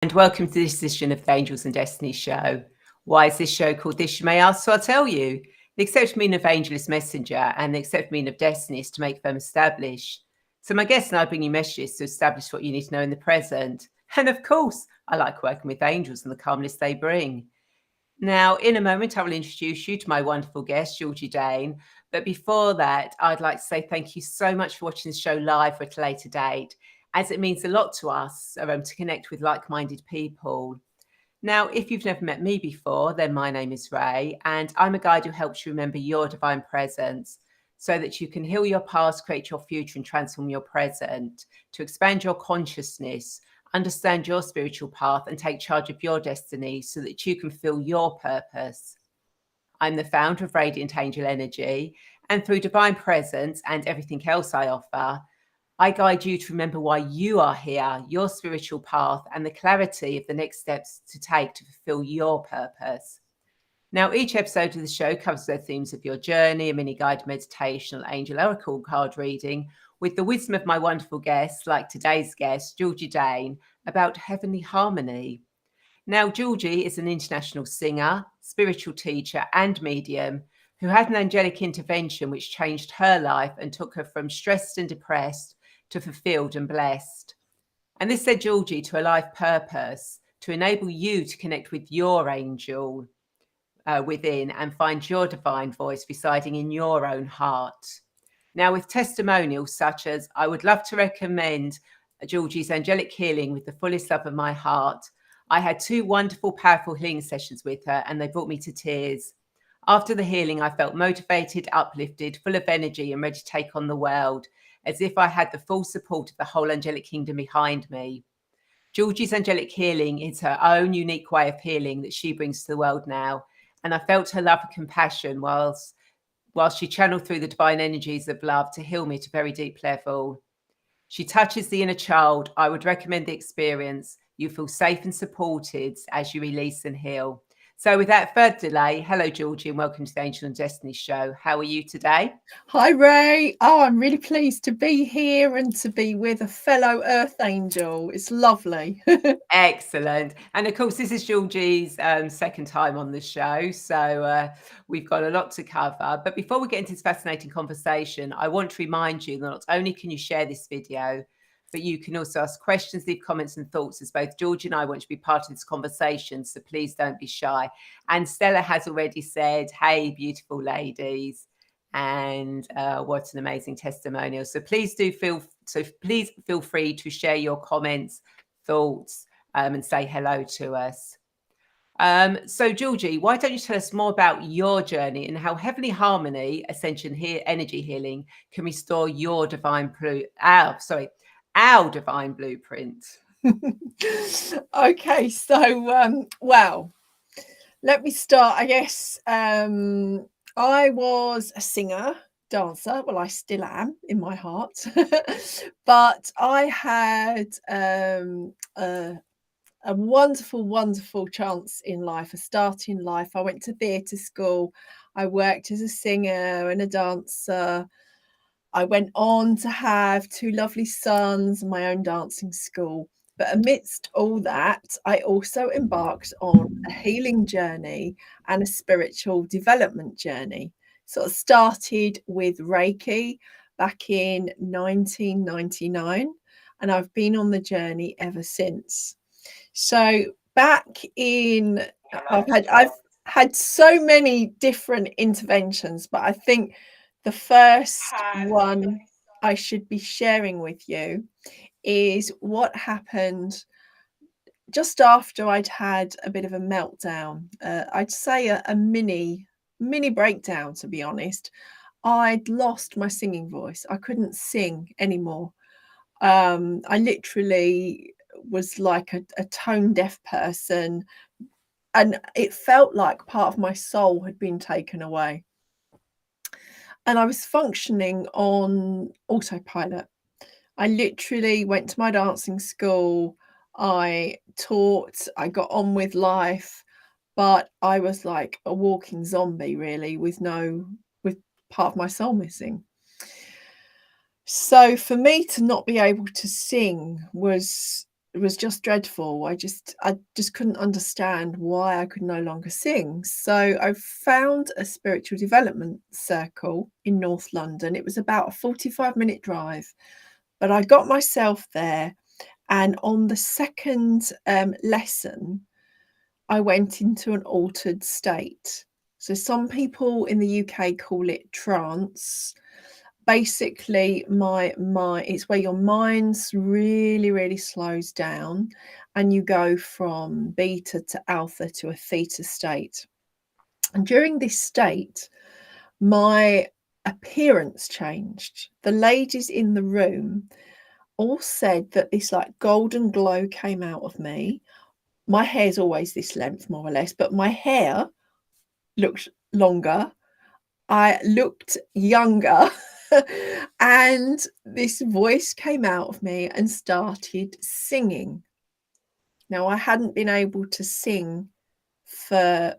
And welcome to this edition of the Angels and Destiny show. Why is this show called this, you may ask? So I'll tell you. The accept meaning of angel is messenger, and the accept meaning of destiny is to make them establish. So my guests and I bring you messages to establish what you need to know in the present. And of course, I like working with angels and the calmness they bring. Now, in a moment, I will introduce you to my wonderful guest, Georgie Deyn. But before that, I'd like to say thank you so much for watching this show live at a later date, as it means a lot to us to connect with like-minded people. Now, if you've never met me before, then my name is Rae, and I'm a guide who helps you remember your divine presence so that you can heal your past, create your future, and transform your present to expand your consciousness, understand your spiritual path, and take charge of your destiny so that you can fulfill your purpose. I'm the founder of Radiant Angel Energy, and through divine presence and everything else I offer, I guide you to remember why you are here, your spiritual path, and the clarity of the next steps to take to fulfill your purpose. Now, each episode of the show covers the themes of your journey, a mini guided meditation, angel oracle card reading, with the wisdom of my wonderful guests, like today's guest, Georgie Deyn, about heavenly harmony. Now, Georgie is an international singer, spiritual teacher, and medium who had an angelic intervention which changed her life and took her from stressed and depressed to fulfilled and blessed. And this led Georgie to a life purpose to enable you to connect with your angel within and find your divine voice residing in your own heart. Now, with testimonials such as, I would love to recommend Georgie's Angelic Healing with the fullest love of my heart. I had 2 wonderful, powerful healing sessions with her, and they brought me to tears. After the healing, I felt motivated, uplifted, full of energy, and ready to take on the world, as if I had the full support of the whole angelic kingdom behind me. Georgie's Angelic Healing is her own unique way of healing that she brings to the world now, and I felt her love and compassion whilst she channeled through the divine energies of love to heal me at a very deep level. She touches the inner child. I would recommend the experience. You feel safe and supported as you release and heal. So without further delay, hello, Georgie, and welcome to the Angel and Destiny show. How are you today? Hi, Rae. Oh, I'm really pleased to be here and to be with a fellow Earth Angel. It's lovely. Excellent. And of course, this is Georgie's second time on the show. So we've got a lot to cover. But before we get into this fascinating conversation, I want to remind you that not only can you share this video, but you can also ask questions, leave comments and thoughts, as both Georgie and I want to be part of this conversation. So please don't be shy. And Stella has already said, hey, beautiful ladies. And what an amazing testimonial. So please feel free to share your comments, thoughts, and say hello to us. So, Georgie, why don't you tell us more about your journey and how heavenly harmony, Ascension Energy Healing, can restore your our divine blueprint? Okay, so well, let me start. I guess I was a singer, dancer. Well, I still am in my heart, but I had a wonderful, wonderful chance in life, a start in life. I went to theatre school. I worked as a singer and a dancer. I went on to have 2 lovely sons and my own dancing school. But amidst all that, I also embarked on a healing journey and a spiritual development journey. So it started with Reiki back in 1999, and I've been on the journey ever since. So back in, I've had so many different interventions, but I think the first one I should be sharing with you is what happened just after I'd had a bit of a meltdown. I'd say a mini breakdown, to be honest. I'd lost my singing voice. I couldn't sing anymore. I literally was like a tone deaf person, and it felt like part of my soul had been taken away. And I was functioning on autopilot. I literally went to my dancing school. I taught, I got on with life, but I was like a walking zombie, really, with part of my soul missing. So for me to not be able to sing was was just dreadful. I just couldn't understand why I could no longer sing. So I found a spiritual development circle in North London. It was about a 45-minute drive, but I got myself there, and on the second lesson, I went into an altered state. So some people in the UK call it trance. Basically, my mind, it's where your mind's really slows down and you go from beta to alpha to a theta state. And during this state, my appearance changed. The ladies in the room all said that this like golden glow came out of me. My hair's always this length, more or less, but my hair looked longer. I looked younger. And this voice came out of me and started singing. Now, I hadn't been able to sing for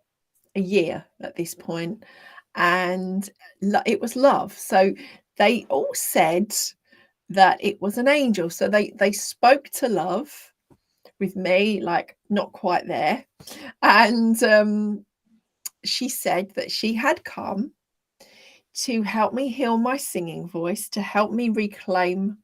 a year at this point, and it was love. So they all said that it was an angel. So they spoke to love with me, like not quite there. And she said that she had come to help me heal my singing voice, to help me reclaim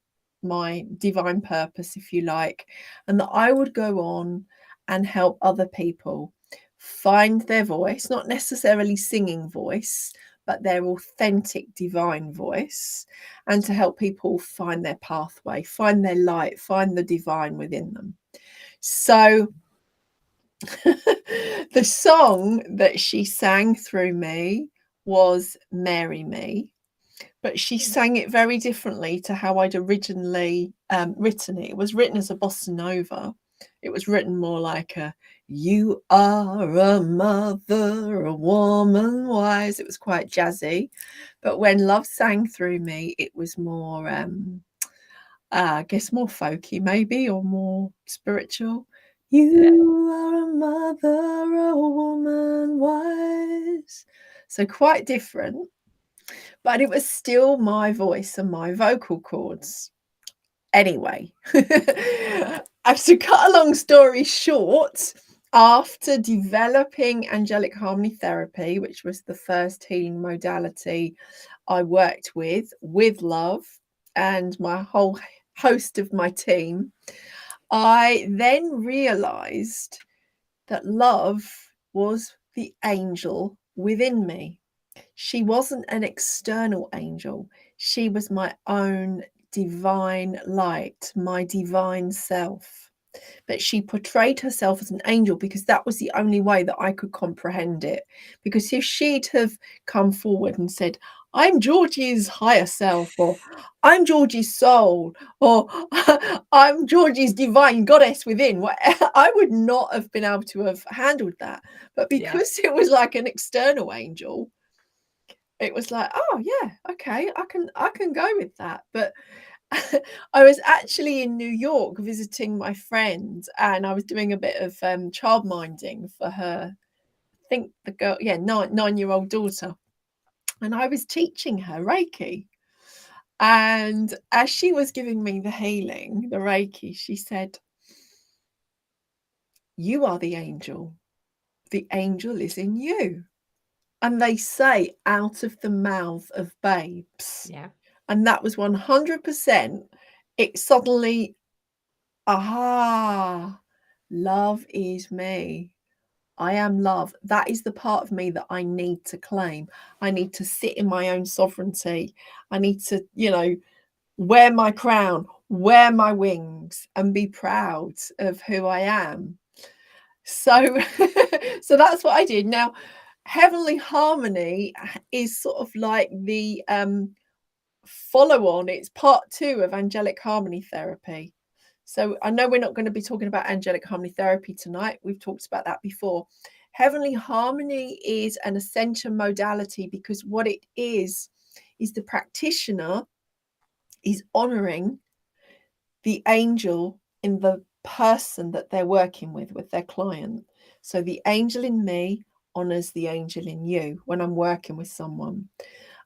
my divine purpose, if you like, and that I would go on and help other people find their voice, not necessarily singing voice, but their authentic divine voice, and to help people find their pathway, find their light, find the divine within them. So the song that she sang through me was Marry Me, but she sang it very differently to how I'd originally written it. It was written as a bossa nova. It was written more like a, you are a mother, a woman wise. It was quite jazzy. But when Love sang through me, it was more, I guess more folky maybe, or more spiritual. You are a mother, a woman wise. So quite different, but it was still my voice and my vocal cords. Anyway, to cut a long story short, after developing angelic harmony therapy, which was the first healing modality I worked with love and my whole host of my team, I then realized that love was the angel within me. She wasn't an external angel. She was my own divine light, my divine self. But she portrayed herself as an angel because that was the only way that I could comprehend it. Because if she'd have come forward and said, I'm Georgie's higher self, or I'm Georgie's soul, or I'm Georgie's divine goddess within, I would not have been able to have handled that. But because it was like an external angel, it was like, oh yeah, okay, I can go with that. But I was actually in New York visiting my friend, and I was doing a bit of childminding for her. I think the girl, 9-year-old daughter, and I was teaching her Reiki. And as she was giving me the healing, the Reiki, she said, "You are the angel. The angel is in you." And they say out of the mouth of babes. Yeah. And that was 100%. It suddenly, aha, love is me. I am love. That is the part of me that I need to claim. I need to sit in my own sovereignty. I need to, wear my crown, wear my wings, and be proud of who I am. So, so that's what I did. Now, Heavenly Harmony is sort of like the follow on. It's part 2 of angelic harmony therapy. So I know we're not going to be talking about angelic harmony therapy tonight. We've talked about that before. Heavenly Harmony is an Ascension modality because what it is the practitioner is honoring the angel in the person that they're working with their client. So the angel in me honors the angel in you when I'm working with someone.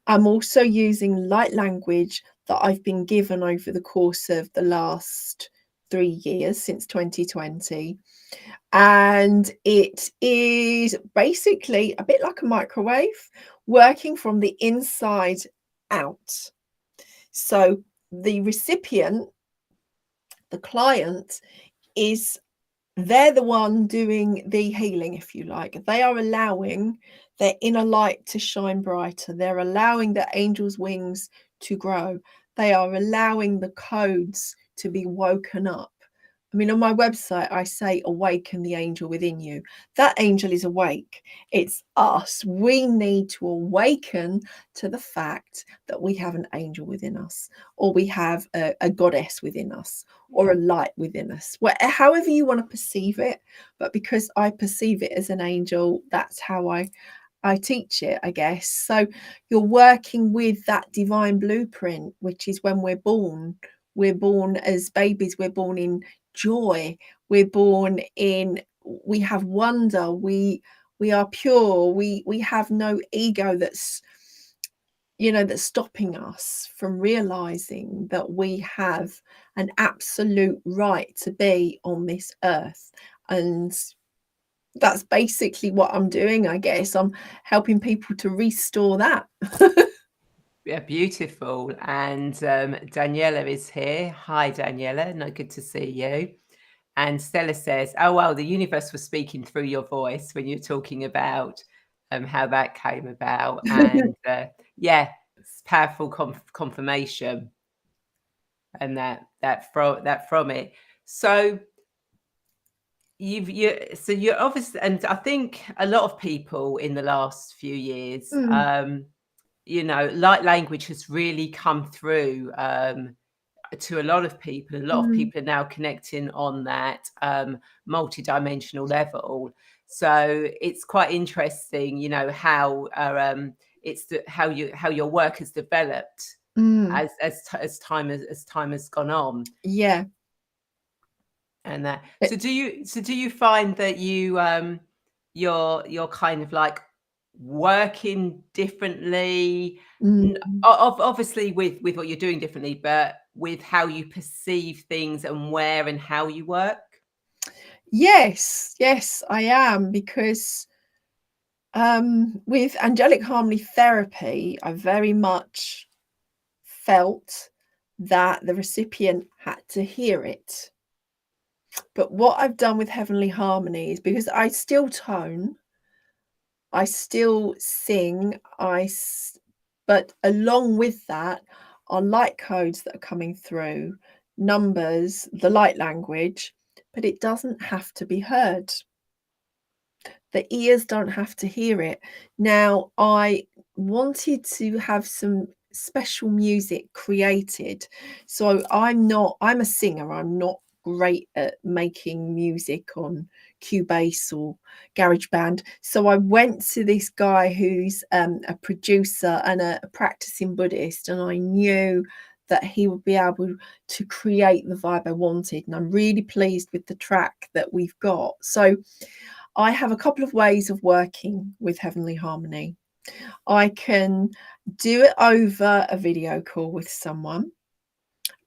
I'm also using light language that I've been given over the course of the last 3 years, since 2020. And it is basically a bit like a microwave, working from the inside out. So the recipient, the client, they're the one doing the healing, if you like. They are allowing their inner light to shine brighter. They're allowing the angel's wings to grow. They are allowing the codes to be woken up. I mean, on my website, I say, awaken the angel within you. That angel is awake. It's us. We need to awaken to the fact that we have an angel within us, or we have a goddess within us, or a light within us, however you want to perceive it. But because I perceive it as an angel, that's how I teach it, I guess. So you're working with that divine blueprint, which is when we're born. We're born as babies. We're born in joy. We're born in, we have wonder. We are pure. We have no ego that's, that's stopping us from realizing that we have an absolute right to be on this earth. And that's basically what I'm doing, I guess. I'm helping people to restore that. Yeah, beautiful. And Daniela is here. Hi, Daniela. No, good to see you. And Stella says, "Oh, wow, the universe was speaking through your voice when you're talking about how that came about." And yeah, it's powerful confirmation, and that from it. So you're obviously, and I think a lot of people in the last few years, light language has really come through to a lot of people. A lot of people are now connecting on that multidimensional level. So it's quite interesting, how how your work has developed as time has gone on. Yeah. And that. So do you find that you're kind of like working differently, obviously with what you're doing differently, but with how you perceive things and where and how you work? Yes, I am, because with angelic harmony therapy, I very much felt that the recipient had to hear it. But what I've done with heavenly harmony is, because I still tone, I still sing, but along with that are light codes that are coming through, numbers, the light language, but it doesn't have to be heard. The ears don't have to hear it. Now, I wanted to have some special music created. So I'm a singer. I'm not great at making music on Cubase or GarageBand. So I went to this guy who's a producer and a practicing Buddhist, and I knew that he would be able to create the vibe I wanted. And I'm really pleased with the track that we've got. So I have a couple of ways of working with heavenly harmony. I can do it over a video call with someone,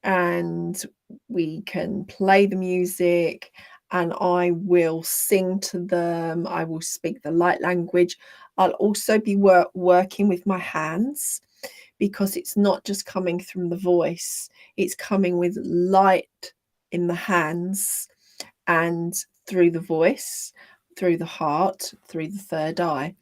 and we can play the music, and I will sing to them. I will speak the light language. I'll also be working with my hands, because it's not just coming from the voice, it's coming with light in the hands and through the voice, through the heart, through the third eye.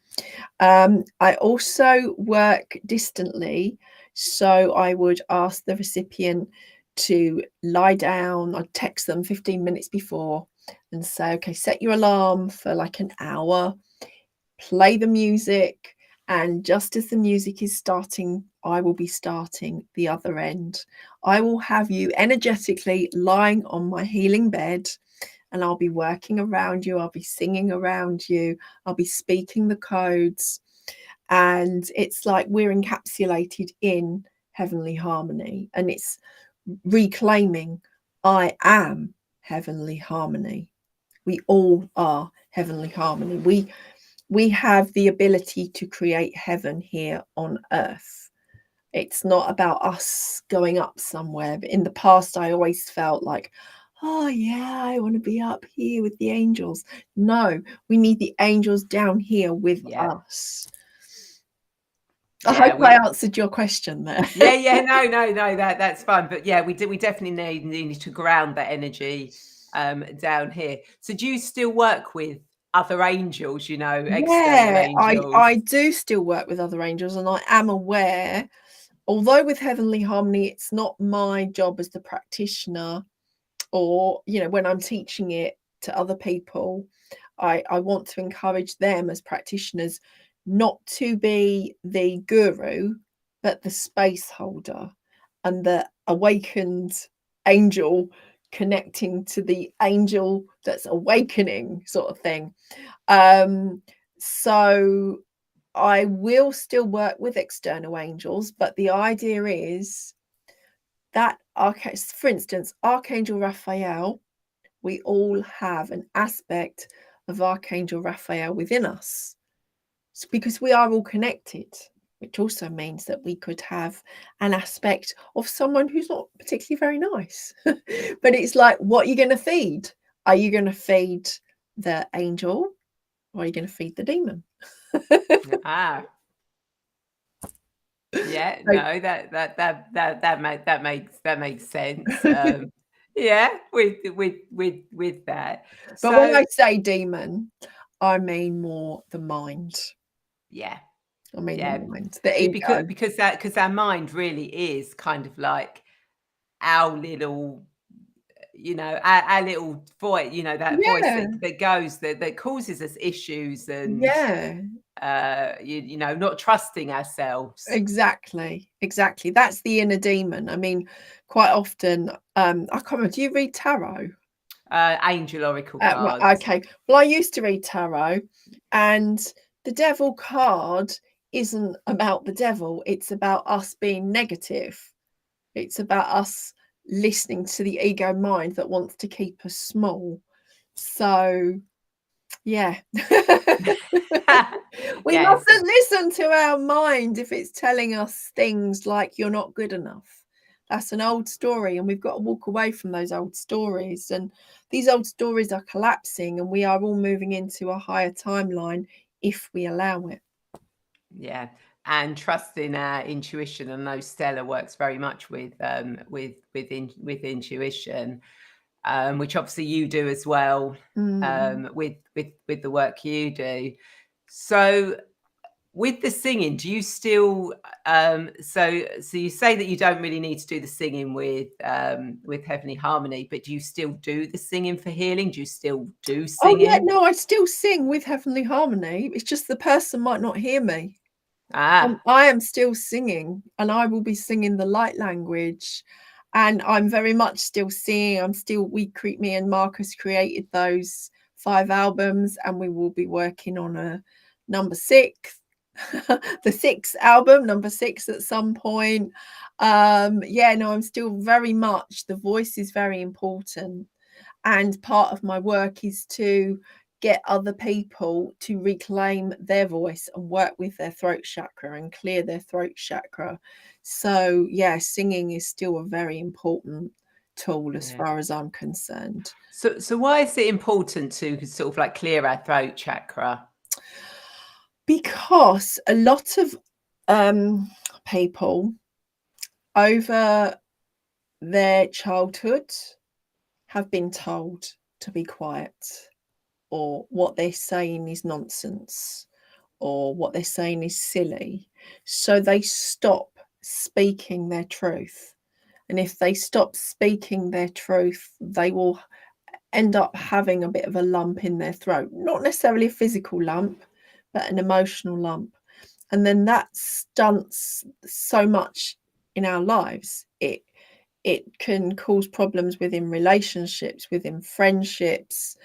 I also work distantly, so I would ask the recipient to lie down. I'd text them 15 minutes before and say, okay, set your alarm for like an hour, play the music, and just as the music is starting, I will be starting the other end. I will have you energetically lying on my healing bed, and I'll be working around you. I'll be singing around you. I'll be speaking the codes. And it's like we're encapsulated in heavenly harmony. And it's reclaiming, I am heavenly harmony. We all are heavenly harmony. We have the ability to create heaven here on earth. It's not about us going up somewhere. But in the past, I always felt like, oh yeah, I want to be up here with the angels. No, we need the angels down here with us. I hope I answered your question there. No, that's fine. But yeah, we definitely need to ground that energy down here. So do you still work with other angels, you know, external angels? I do still work with other angels, and I am aware, although with Heavenly Harmony, it's not my job as the practitioner, or, you know, when I'm teaching it to other people, I want to encourage them as practitioners not to be the guru, but the space holder and the awakened angel connecting to the angel that's awakening, sort of thing. So I will still work with external angels, but the idea is that, for instance, Archangel Raphael, we all have an aspect of Archangel Raphael within us. It's because we are all connected, which also means that we could have an aspect of someone who's not particularly very nice. But it's like, what are you going to feed? Are you going to feed the angel, or are you going to feed the demon? Yeah, no, that makes sense. Yeah, with that. But when I say demon, I mean more the mind. Yeah. I mean the mind, the ego. Because our mind really is kind of like our little, you know, our little voice, you know, that voice that goes, that causes us issues, and you know, not trusting ourselves. Exactly. That's the inner demon. I mean, quite often, I can't remember, do you read tarot? Angel oracle cards. Okay. Well, I used to read tarot, and the devil card isn't about the devil. It's about us being negative. It's about us listening to the ego mind that wants to keep us small. So, yeah. We mustn't listen to our mind if it's telling us things like you're not good enough. That's an old story, and we've got to walk away from those old stories. And these old stories are collapsing, and we are all moving into a higher timeline if we allow it. Yeah, and trusting our intuition. And know Stella works very much with intuition, which obviously you do as well, with the work you do. So with the singing, do you still so you say that you don't really need to do the singing with Heavenly Harmony, but do you still do the singing for healing? Do you still do singing? Oh yeah, no, I still sing with Heavenly Harmony. It's just the person might not hear me. I am still singing, and I will be singing the light language, and I'm very much still singing. Me and Marcus created those 5 albums, and we will be working on a number 6, the 6th album, number 6 at some point. Yeah, no, I'm still very much, the voice is very important, and part of my work is to get other people to reclaim their voice and work with their throat chakra and clear their throat chakra. So yeah, singing is still a very important tool as far as I'm concerned. So why is it important to sort of like clear our throat chakra? Because a lot of people over their childhood have been told to be quiet, or what they're saying is nonsense, or what they're saying is silly. So they stop speaking their truth. And if they stop speaking their truth, they will end up having a bit of a lump in their throat. Not necessarily a physical lump, but an emotional lump. And then that stunts so much in our lives. It can cause problems within relationships, within friendships,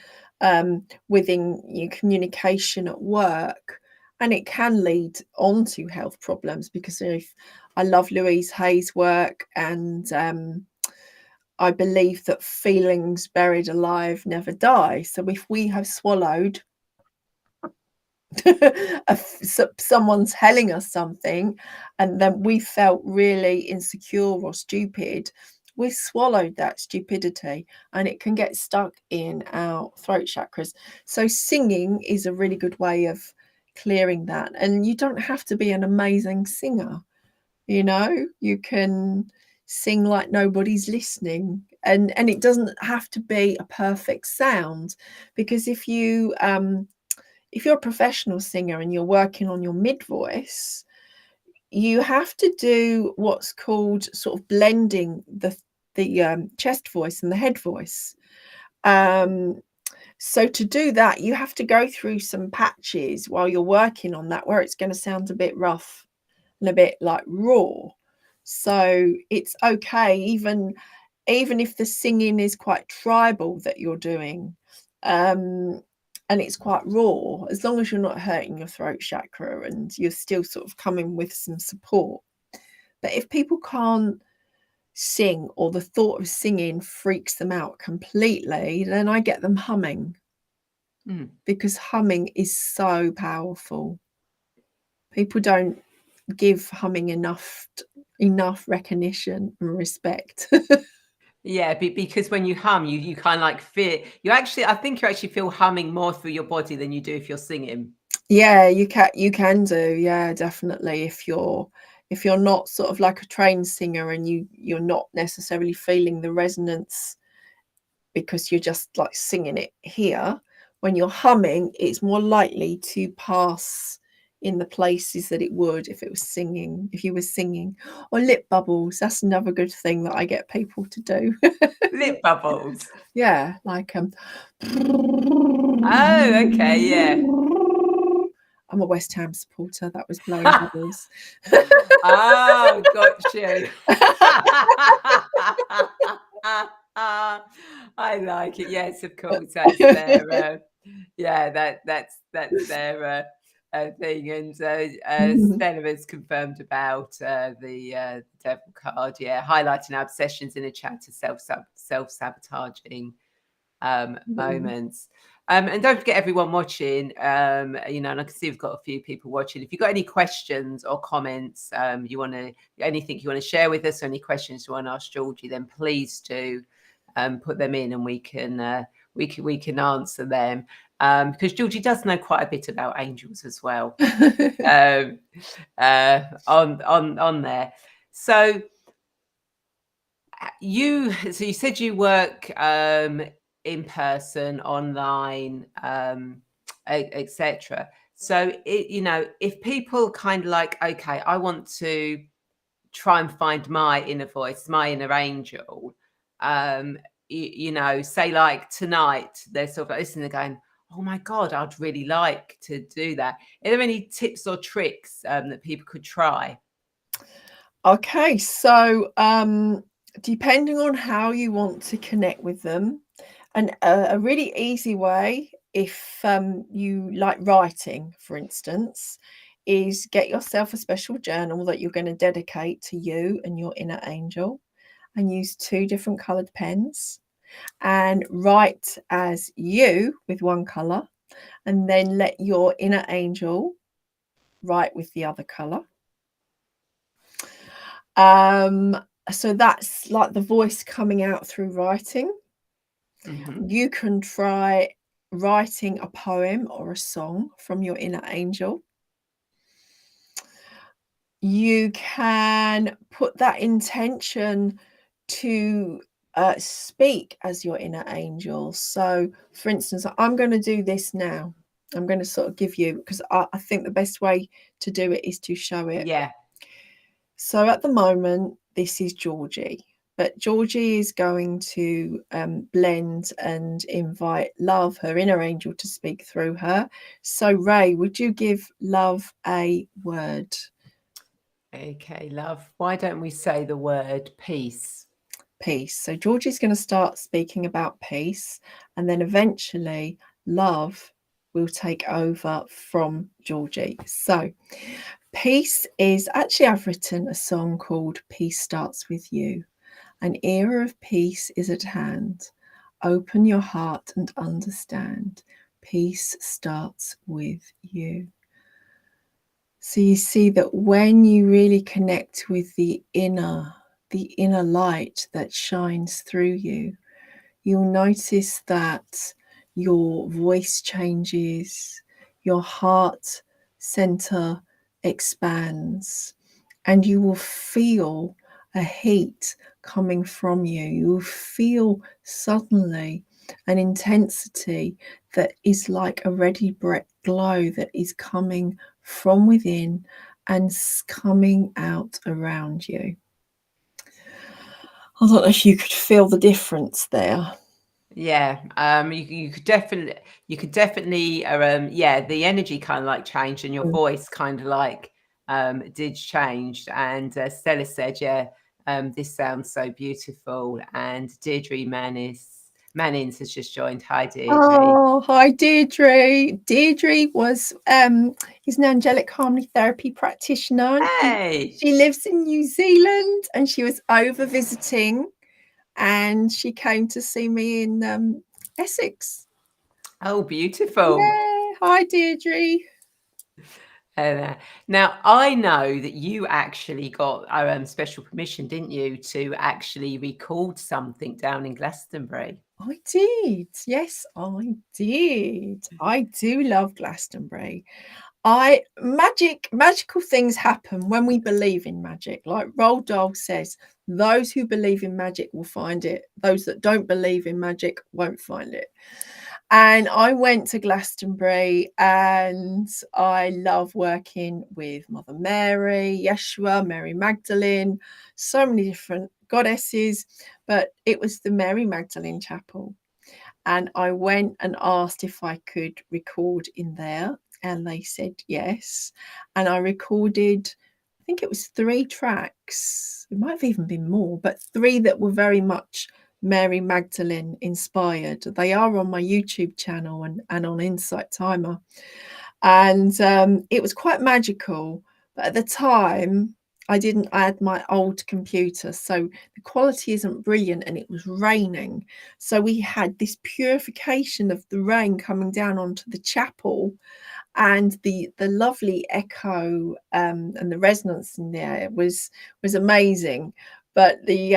within your communication at work, and it can lead on to health problems. Because if I love Louise Hay's work, and I believe that feelings buried alive never die. So if we have swallowed someone telling us something, and then we felt really insecure or stupid, we've swallowed that stupidity, and it can get stuck in our throat chakras. So singing is a really good way of clearing that. And you don't have to be an amazing singer, you know, you can sing like nobody's listening, and it doesn't have to be a perfect sound, because if you're a professional singer and you're working on your mid voice, you have to do what's called sort of blending the chest voice and the head voice. So to do that, you have to go through some patches while you're working on that where it's going to sound a bit rough and a bit like raw. So it's okay, even if the singing is quite tribal that you're doing, and it's quite raw, as long as you're not hurting your throat chakra and you're still sort of coming with some support. But if people can't sing, or the thought of singing freaks them out completely, then I get them humming, because humming is so powerful. People don't give humming enough recognition and respect. Yeah, because when you hum, you kind of like feel, I think you actually feel humming more through your body than you do if you're singing. Yeah, you can do. Yeah, definitely. If you're not sort of like a trained singer, and you're not necessarily feeling the resonance because you're just like singing it here, when you're humming, it's more likely to pass in the places that it would if you were singing. Or lip bubbles, that's another good thing that I get people to do. Lip bubbles. Yeah, like Oh, okay, yeah. I'm a West Ham supporter. That was blowing bubbles. Oh, got you. I like it. Yes, of course. That's their that's their thing. And Stella has confirmed about the devil card. Yeah, highlighting our obsessions in a chat to self-sabotaging moments. And don't forget, everyone watching, and I can see we've got a few people watching. If you've got any questions or comments, anything you want to share with us, or any questions you want to ask Georgie, then please do put them in, and we can answer them. Because Georgie does know quite a bit about angels as well. On there. So you said you work in person, online, etc. So if people kind of like, okay, I want to try and find my inner voice, my inner angel, say like tonight, they're sort of listening, they're going, oh my God, I'd really like to do that. Are there any tips or tricks that people could try? Okay, so depending on how you want to connect with them, and a really easy way, if you like writing, for instance, is get yourself a special journal that you're going to dedicate to you and your inner angel, and use 2 different coloured pens, and write as you with one colour, and then let your inner angel write with the other colour. So that's like the voice coming out through writing. You can try writing a poem or a song from your inner angel. You can put that intention to speak as your inner angel. So, for instance, I'm going to do this now. I'm going to sort of give you, because I think the best way to do it is to show it. Yeah. So at the moment, this is Georgie, but Georgie is going to blend and invite Love, her inner angel, to speak through her. So Rae, would you give Love a word? Okay, Love. Why don't we say the word peace? Peace. So Georgie's going to start speaking about peace, and then eventually Love will take over from Georgie. So peace is actually, I've written a song called Peace Starts With You. An era of peace is at hand. Open your heart and understand. Peace starts with you. So you see that when you really connect with the inner the inner light that shines through you. You'll notice that your voice changes, your heart center expands, and you will feel a heat coming from you. You will feel suddenly an intensity that is like a ready brick glow that is coming from within and coming out around you. I don't know if you could feel the difference there. Yeah, you could definitely, yeah, the energy kind of like changed, and your voice kind of like did change. And Stella said, yeah, this sounds so beautiful. And Deirdre Mannings has just joined. Hi, Deirdre. Oh, hi, Deirdre. Deirdre was is an angelic harmony therapy practitioner. Hey. She lives in New Zealand, and she was over visiting, and she came to see me in Essex. Oh, beautiful. Yeah. Hi, Deirdre. Now, I know that you actually got special permission, didn't you, to actually record something down in Glastonbury? I did. Yes, I did. I do love Glastonbury. Magical things happen when we believe in magic. Like Roald Dahl says, those who believe in magic will find it. Those that don't believe in magic won't find it. And I went to Glastonbury, and I love working with Mother Mary, Yeshua, Mary Magdalene, so many different goddesses, but it was the Mary Magdalene Chapel. And I went and asked if I could record in there, and they said yes. And I recorded, I think it was 3 tracks. It might have even been more, but 3 that were very much Mary Magdalene inspired. They are on my YouTube channel and on Insight Timer. And it was quite magical. But at the time, I had my old computer, so the quality isn't brilliant, and it was raining. So we had this purification of the rain coming down onto the chapel, and the lovely echo and the resonance in there was amazing. But the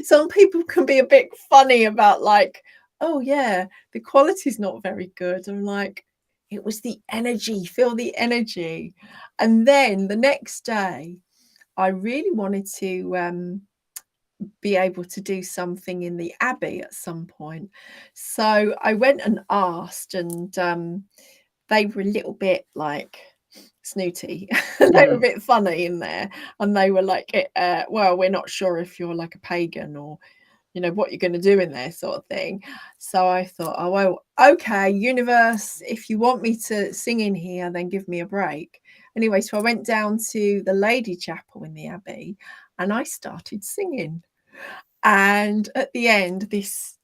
some people can be a bit funny about like, oh yeah, the quality's not very good. I'm like, it was the energy, feel the energy. And then the next day, I really wanted to be able to do something in the Abbey at some point. So I went and asked, and they were a little bit like snooty. They were a bit funny in there, and they were like, well, we're not sure if you're like a pagan or, you know, what you're going to do in there, sort of thing. So I thought, oh, well, okay, universe, if you want me to sing in here, then give me a break. Anyway, so I went down to the Lady Chapel in the Abbey, and I started singing. And at the end, this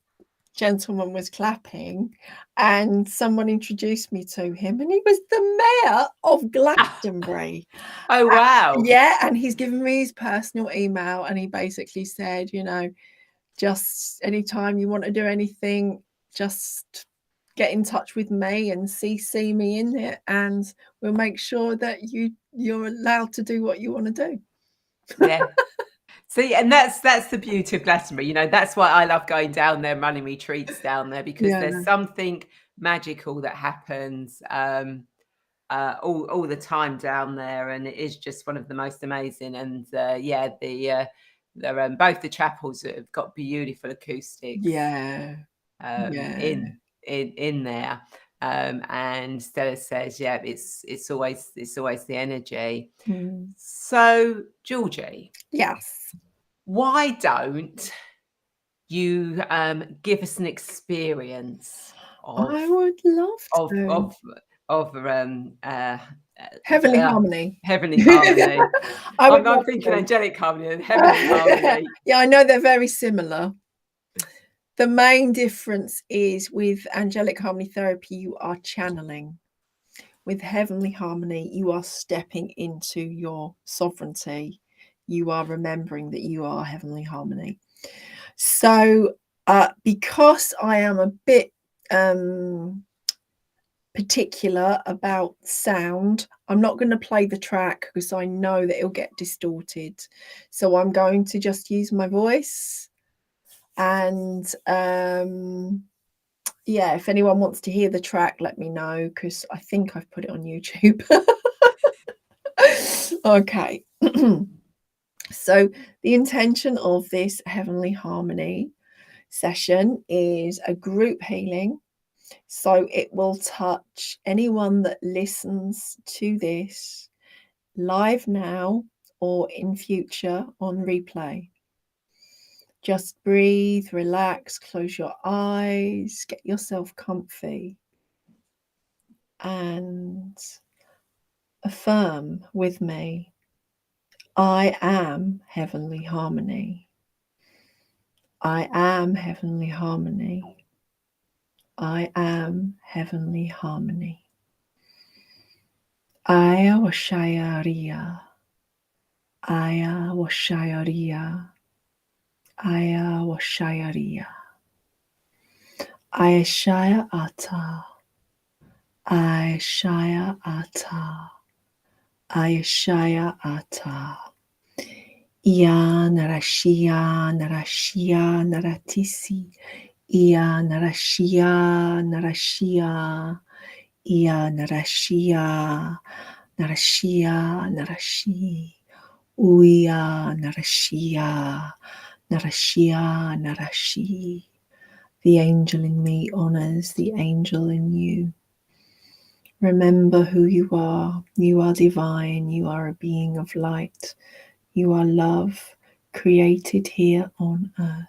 gentleman was clapping, and someone introduced me to him, and he was the mayor of Glastonbury. Oh, wow. Yeah, and he's given me his personal email, and he basically said, you know, just anytime you want to do anything, just get in touch with me and CC me in it, and we'll make sure that you're allowed to do what you want to do. Yeah. See, and that's the beauty of Glastonbury. You know, that's why I love going down there, running retreats down there, because there's something magical that happens all the time down there, and it is just one of the most amazing. And yeah, both the chapels have got beautiful acoustics. Yeah. In there. And Stella says, yeah, it's always the energy. So, Georgie, Yes, why don't you give us an experience I would love to. of Heavenly harmony. Heavenly harmony. I'm thinking to. angelic harmony and heavenly harmony. Yeah, I know they're very similar. The main difference is with angelic harmony therapy, you are channeling. With heavenly harmony, you are stepping into your sovereignty. You are remembering that you are heavenly harmony. So because I am a bit particular about sound. I'm not going to play the track because I know that it'll get distorted. So I'm going to just use my voice. And yeah, if anyone wants to hear the track, let me know, because I think I've put it on YouTube. Okay. So the intention of this Heavenly Harmony session is a group healing. So it will touch anyone that listens to this live now or in future on replay. Just breathe, relax, close your eyes, get yourself comfy, and affirm with me, I am Heavenly Harmony. I am Heavenly Harmony. I am Heavenly Harmony. Aya Washayaria. Aya Washayaria. Aya Washayaria. Ayashaya Ata. Ayashaya Ata. Ayashaya Ata. Ia Narashia Narashia Naratisi. Ia Narashia Narashia. Ia Narashia Narashia Narashi. Uya Narashia Narashia Narashi. The angel in me honors the angel in you. Remember who you are. You are divine. You are a being of light. You are love created here on earth.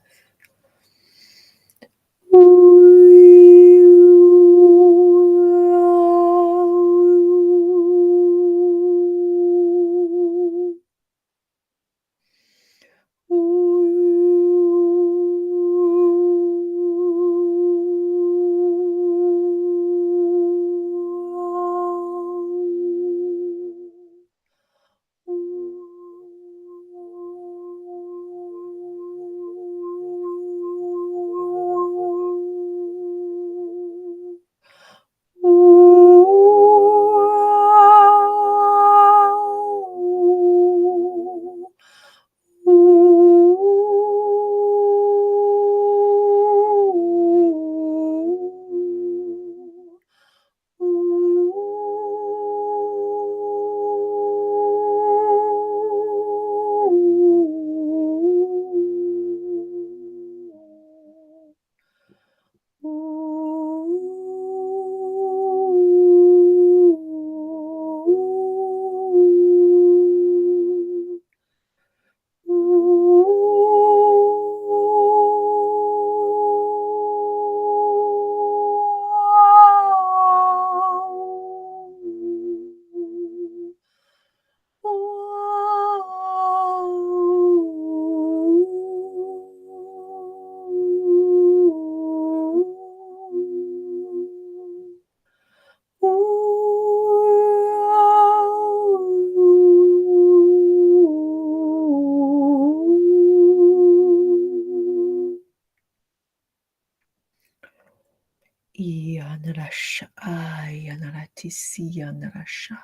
Yanarasha, Yanaratisi, Yanarasha,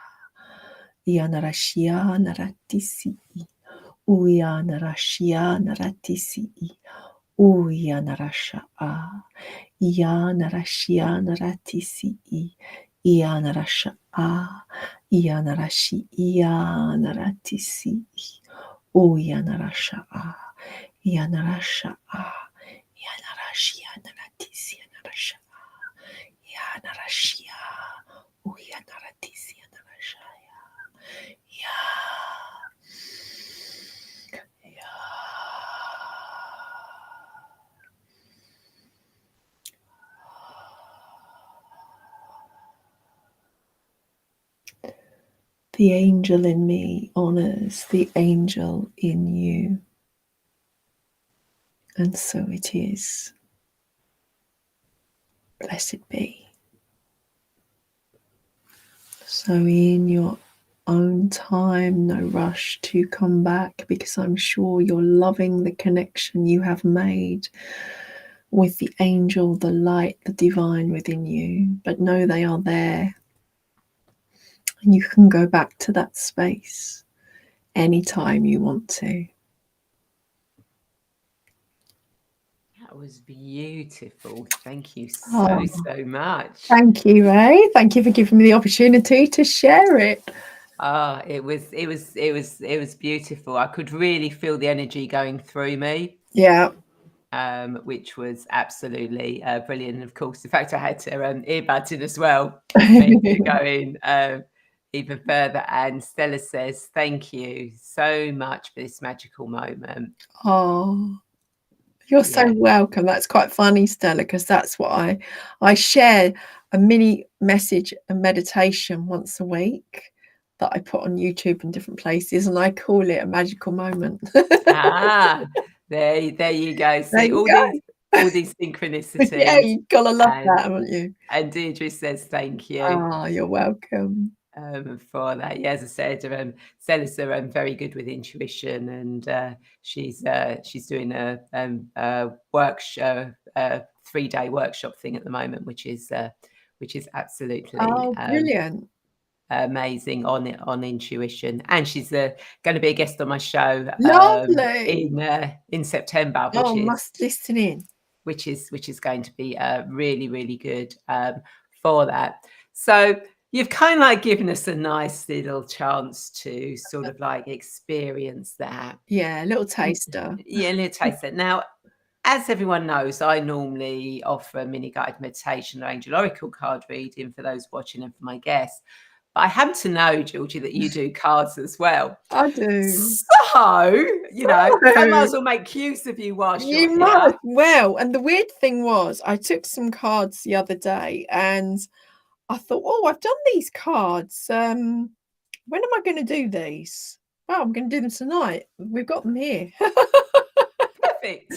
Yanarashia, Naratisi, Uyanarashia, Naratisi, Uyanarasha, Yanarashia, Naratisi, Yanarasha, Yanarashi, Yanaratisi, Uyanarasha, Yanarasha, Yanarashia, Naratisi, Yanarasha. Yanarashia, Uyanaratis, Yanarashaya, The angel in me honors the angel in you. And so it is. Blessed be. So in your own time, no rush to come back, because I'm sure you're loving the connection you have made with the angel, the light, the divine within you, but know they are there. And you can go back to that space anytime you want to. That was beautiful. Thank you so much. Thank you, Rae. Thank you for giving me the opportunity to share it. It was beautiful. I could really feel the energy going through me. Yeah. Which was absolutely brilliant. And of course, the fact I had to earbuds in as well made it going even further. And Stella says, thank you so much for this magical moment. Oh, you're so welcome. That's quite funny, Stella, because that's what I share a mini message and meditation once a week that I put on YouTube in different places, and I call it a magical moment. There you go. See, all these synchronicities. Yeah, you've got to love that, haven't you? And Deirdre says thank you. Oh, you're welcome. For that. Yeah, as I said, Stella's very good with intuition, and she's doing a 3-day workshop thing at the moment, which is absolutely brilliant. Amazing on intuition. And she's going to be a guest on my show in September, which must listen in, which is going to be really, really good for that. So you've kind of like given us a nice little chance to sort of like experience that. Yeah, a little taster. Yeah, a little taster. Now, as everyone knows, I normally offer a mini guided meditation or angel oracle card reading for those watching and for my guests. But I happen to know, Georgie, that you do cards as well. I do. So, I might as well make use of you whilst you're here. You might. Well, and the weird thing was, I took some cards the other day and I thought, oh, I've done these cards. When am I going to do these? Well, I'm going to do them tonight. We've got them here. Perfect.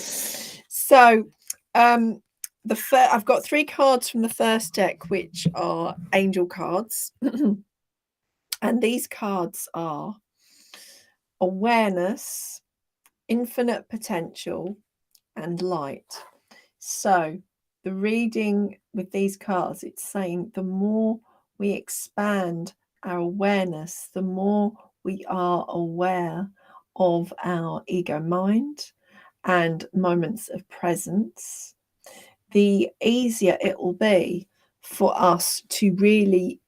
So, I've got 3 cards from the first deck, which are angel cards. And these cards are awareness, infinite potential, and light. So the reading with these cards, it's saying the more we expand our awareness, the more we are aware of our ego mind and moments of presence, the easier it will be for us to really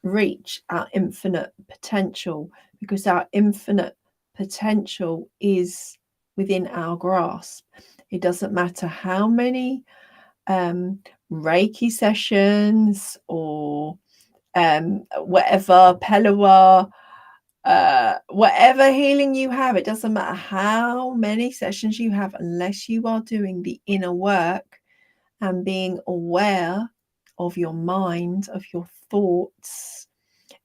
reach our infinite potential, because our infinite potential is within our grasp. It doesn't matter how many Reiki sessions or whatever Pelawa, whatever healing you have, it doesn't matter how many sessions you have, unless you are doing the inner work and being aware of your mind, of your thoughts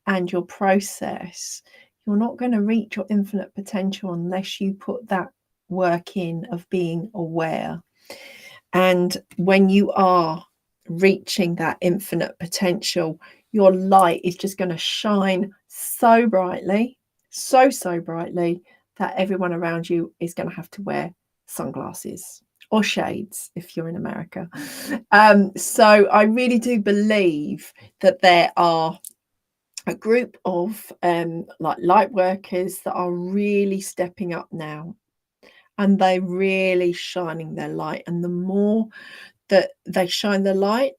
and your process, you're not going to reach your infinite potential unless you put that work in of being aware. And when you are reaching that infinite potential, your light is just going to shine so brightly, so brightly, that everyone around you is going to have to wear sunglasses or shades if you're in America. So I really do believe that there are a group of like light workers that are really stepping up now, and they're really shining their light. And the more that they shine their light,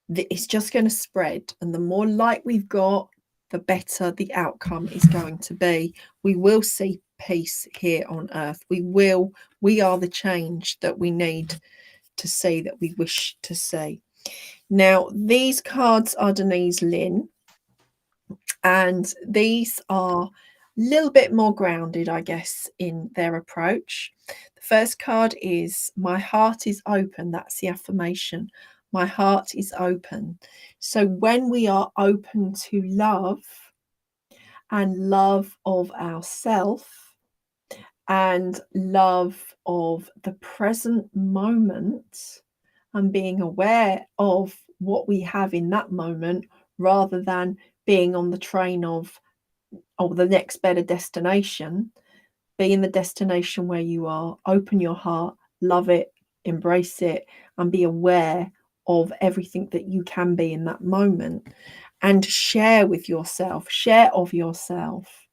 it's just going to spread. And the more light we've got, the better the outcome is going to be. We will see peace here on earth. We are the change that we need to see, that we wish to see. Now, these cards are Denise Lynn, and these are a little bit more grounded, I guess, in their approach. The first card is my heart is open. That's the affirmation. My heart is open. So when we are open to love and love of ourself and love of the present moment and being aware of what we have in that moment, rather than being on the train of the next better destination, be in the destination where you are, open your heart, love it, embrace it, and be aware of everything that you can be in that moment, and share with yourself, share of yourself.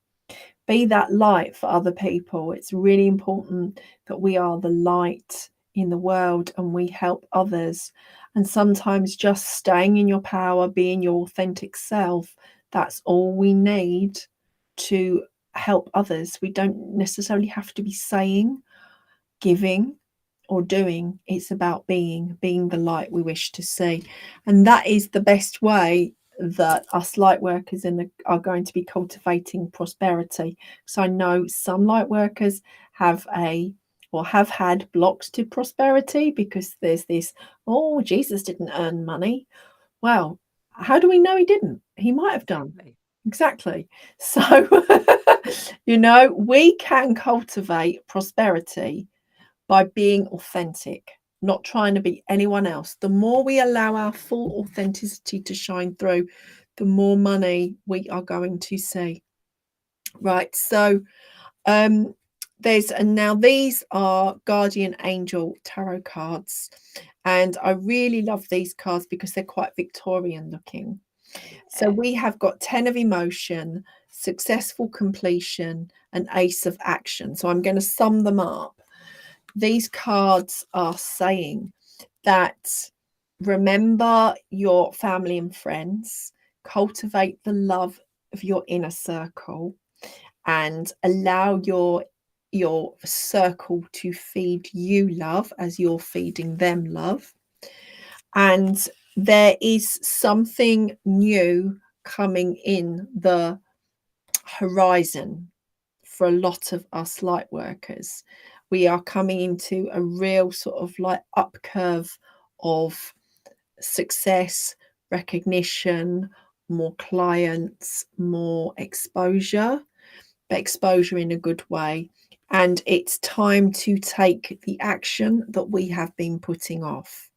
Be that light for other people. It's really important that we are the light in the world and we help others. And sometimes just staying in your power, being your authentic self, that's all we need to help others. We don't necessarily have to be saying, giving, or doing. It's about being the light we wish to see. And that is the best way that us light workers are going to be cultivating prosperity. So I know some light workers have had blocks to prosperity because there's this, oh, Jesus didn't earn money. Well, how do we know he didn't? He might have done. Exactly. So, we can cultivate prosperity by being authentic, not trying to be anyone else. The more we allow our full authenticity to shine through, the more money we are going to see. Right. So now these are Guardian Angel tarot cards. And I really love these cards because they're quite Victorian looking. So we have got 10 of emotion, successful completion, and ace of action. So I'm going to sum them up. These cards are saying that remember your family and friends, cultivate the love of your inner circle, and allow your circle to feed you love as you're feeding them love. And there is something new coming in the horizon for a lot of us light workers. We are coming into a real sort of like up curve of success, recognition, more clients, more exposure, but exposure in a good way. And it's time to take the action that we have been putting off.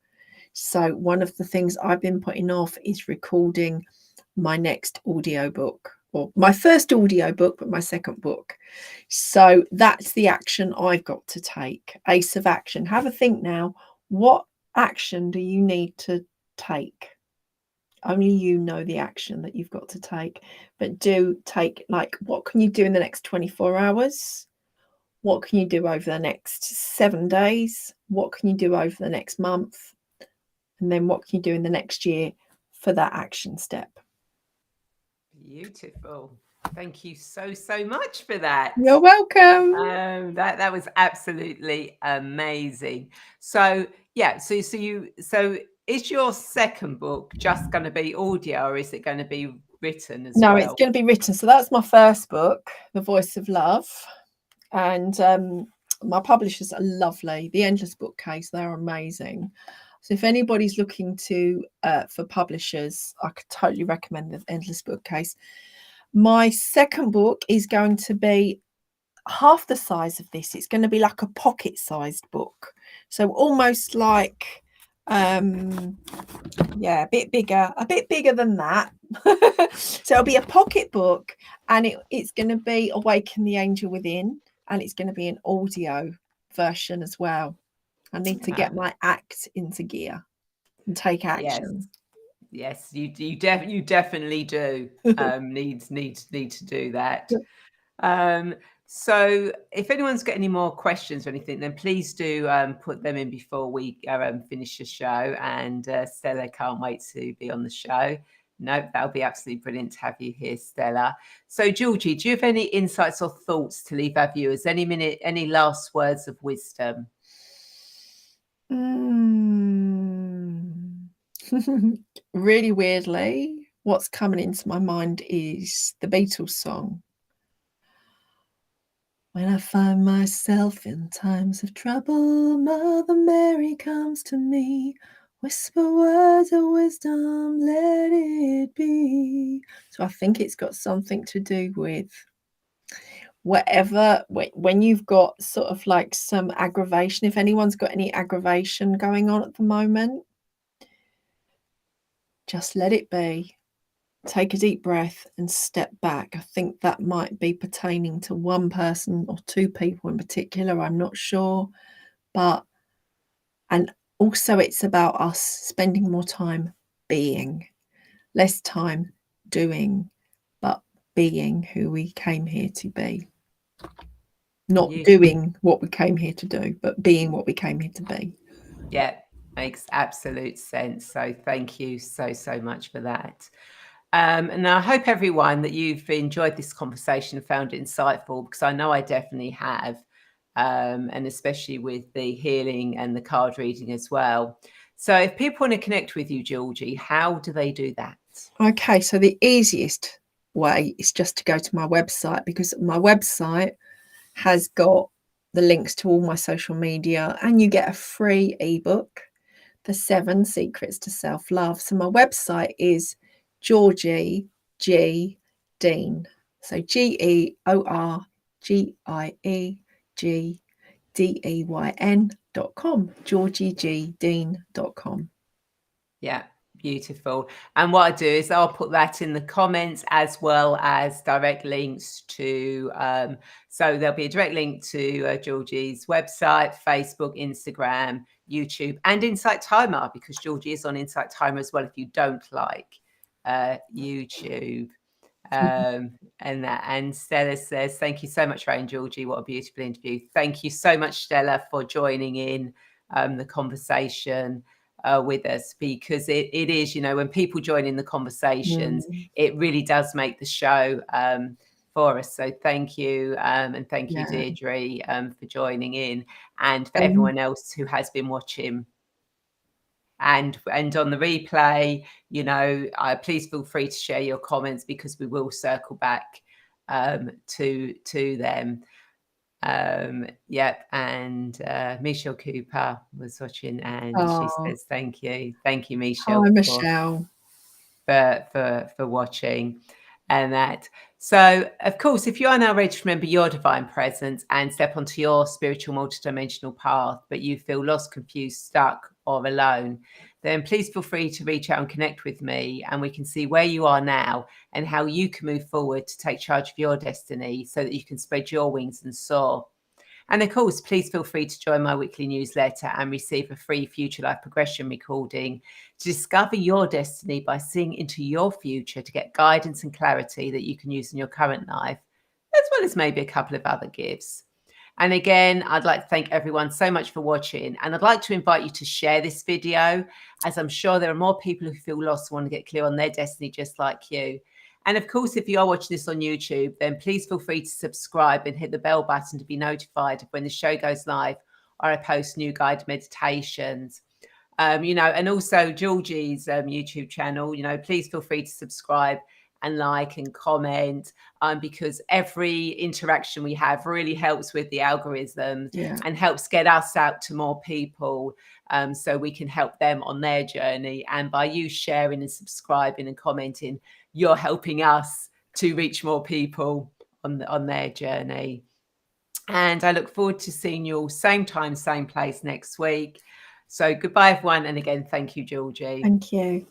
So one of the things I've been putting off is recording my next audiobook, or my first audiobook, but my second book. So that's the action I've got to take. Ace of action. Have a think now. What action do you need to take? Only you know the action that you've got to take, but do take, like, what can you do in the next 24 hours? What can you do over the next 7 days? What can you do over the next month? And then what can you do in the next year for that action step? Beautiful. Thank you so much for that. You're welcome. That was absolutely amazing. So yeah, so is your second book just going to be audio, or is it going to be written as well? No, it's going to be written. So that's my first book, The Voice of Love. And my publishers are lovely. The Endless Bookcase, they're amazing. So if anybody's looking for publishers, I could totally recommend the Endless Bookcase. My second book is going to be half the size of this. It's going to be like a pocket-sized book. So almost like, a bit bigger than that. So it'll be a pocket book, and it's going to be Awaken the Angel Within, and it's going to be an audio version as well. I need to get my act into gear and take action. Yes, you definitely do need to do that. So if anyone's got any more questions or anything, then please do put them in before we finish the show. And Stella can't wait to be on the show. No, that'll be absolutely brilliant to have you here, Stella. So Georgie, do you have any insights or thoughts to leave our viewers? Any last words of wisdom? Really weirdly, what's coming into my mind is the Beatles song. When I find myself in times of trouble, Mother Mary comes to me. Whisper words of wisdom, let it be. So I think it's got something to do with whatever, when you've got sort of like some aggravation, if anyone's got any aggravation going on at the moment, just let it be. Take a deep breath and step back. I think that might be pertaining to one person or two people in particular. I'm not sure, but And also it's about us spending more time being, less time doing, but being who we came here to be. Not doing what we came here to do, but being what we came here to be. Yeah, makes absolute sense. So thank you so much for that. And I hope everyone that you've enjoyed this conversation and found it insightful, because I know I definitely have, and especially with the healing and the card reading as well. So if people want to connect with you, Georgie, how do they do that? Okay, so the easiest way is just to go to my website, because my website has got the links to all my social media, and you get a free ebook, The 7 Secrets to Self-Love. So my website is Georgie Deyn. So GeorgieDeyn.com, GeorgieGdeyn.com. Yeah, beautiful. And what I do is I'll put that in the comments, as well as direct links to, so there'll be a direct link to Georgie's website, Facebook, Instagram, YouTube, and Insight Timer, because Georgie is on Insight Timer as well if you don't like YouTube. And Stella says, thank you so much, Rae and Georgie. What a beautiful interview. Thank you so much, Stella, for joining in the conversation with us, because it is, you know, when people join in the conversations, it really does make the show for us. So thank you, and thank you, Deirdre, for joining in, and for everyone else who has been watching. And on the replay, you know, please feel free to share your comments, because we will circle back to them. Yep. And Michelle Cooper was watching, and she says thank you, Michelle. Hi, Michelle. For watching. And that, so of course, if you are now ready to remember your divine presence and step onto your spiritual multidimensional path, but you feel lost, confused, stuck, or alone, then please feel free to reach out and connect with me, and we can see where you are now and how you can move forward to take charge of your destiny, so that you can spread your wings and soar. And of course, please feel free to join my weekly newsletter and receive a free future life progression recording to discover your destiny by seeing into your future, to get guidance and clarity that you can use in your current life, as well as maybe a couple of other gifts. And again, I'd like to thank everyone so much for watching, and I'd like to invite you to share this video, as I'm sure there are more people who feel lost and want to get clear on their destiny just like you. And of course, if you are watching this on YouTube, then please feel free to subscribe and hit the bell button to be notified of when the show goes live, or I post new guided meditations. You know, and also Georgie's YouTube channel, you know, please feel free to subscribe and like and comment, because every interaction we have really helps with the algorithm and helps get us out to more people, so we can help them on their journey. And by you sharing and subscribing and commenting, you're helping us to reach more people on their journey. And I look forward to seeing you all same time, same place next week. So goodbye, everyone. And again, thank you, Georgie. Thank you.